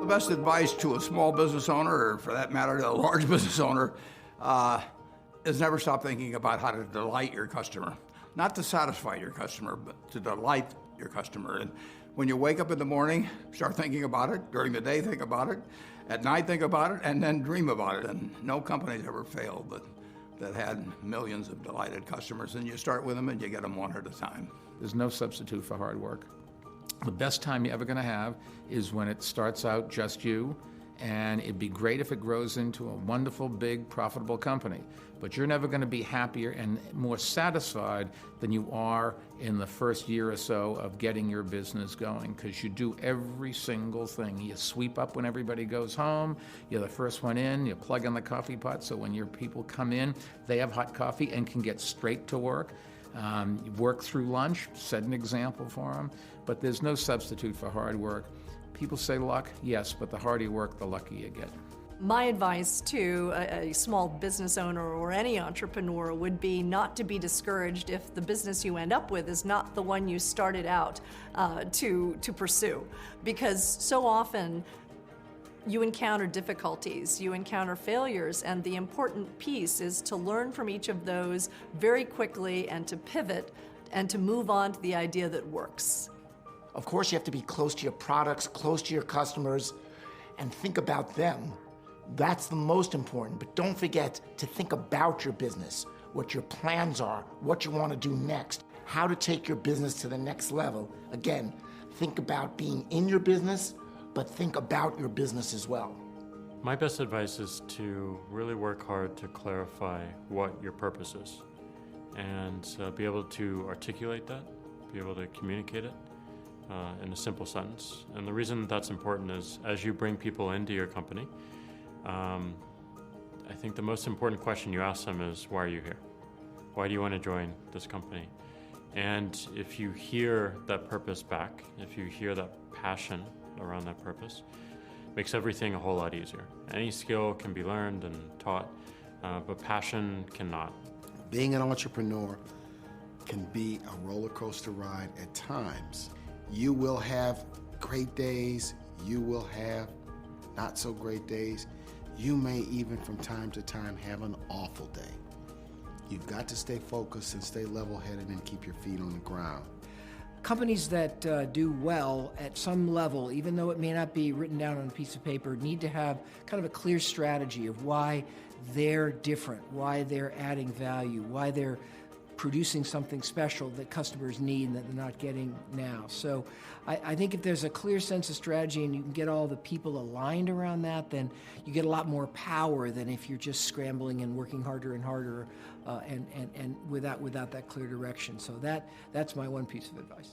The best advice to a small business owner, or for that matter, to a large business owner, is never stop thinking about how to delight your customer. Not to satisfy your customer, but to delight your customer. And when you wake up in the morning, start thinking about it. During the day, think about it. At night, think about it, and then dream about it. And no company's ever failed that had millions of delighted customers. And you start with them and you get them one at a time. There's no substitute for hard work. The best time you're ever going to have is when it starts out just you, and it'd be great if it grows into a wonderful, big, profitable company. But you're never going to be happier and more satisfied than you are in the first year or so of getting your business going, because you do every single thing. You sweep up when everybody goes home, you're the first one in, you plug in the coffee pot, so when your people come in, they have hot coffee and can get straight to work. You work through lunch, set an example for them, but there's no substitute for hard work. People say luck, yes, but the harder you work, the luckier you get. My advice to a small business owner or any entrepreneur would be not to be discouraged if the business you end up with is not the one you started out to pursue, because so often you encounter difficulties, you encounter failures, and the important piece is to learn from each of those very quickly and to pivot and to move on to the idea that works. Of course, you have to be close to your products, close to your customers, and think about them. That's the most important, but don't forget to think about your business, what your plans are, what you want to do next, how to take your business to the next level. Again, think about being in your business, but think about your business as well. My best advice is to really work hard to clarify what your purpose is and be able to articulate that, be able to communicate it in a simple sentence. And the reason that's important is as you bring people into your company, I think the most important question you ask them is, why are you here? Why do you want to join this company? And if you hear that purpose back, if you hear that passion around that purpose, makes everything a whole lot easier. Any skill can be learned and taught, but passion cannot. Being an entrepreneur can be a roller coaster ride at times. You will have great days, you will have not so great days. You may even from time to time have an awful day. You've got to stay focused and stay level-headed and keep your feet on the ground. Companies that do well at some level, even though it may not be written down on a piece of paper, need to have kind of a clear strategy of why they're different, why they're adding value, why they're producing something special that customers need and that they're not getting now. So I think if there's a clear sense of strategy and you can get all the people aligned around that, then you get a lot more power than if you're just scrambling and working harder and harder and without that clear direction. So that's my one piece of advice.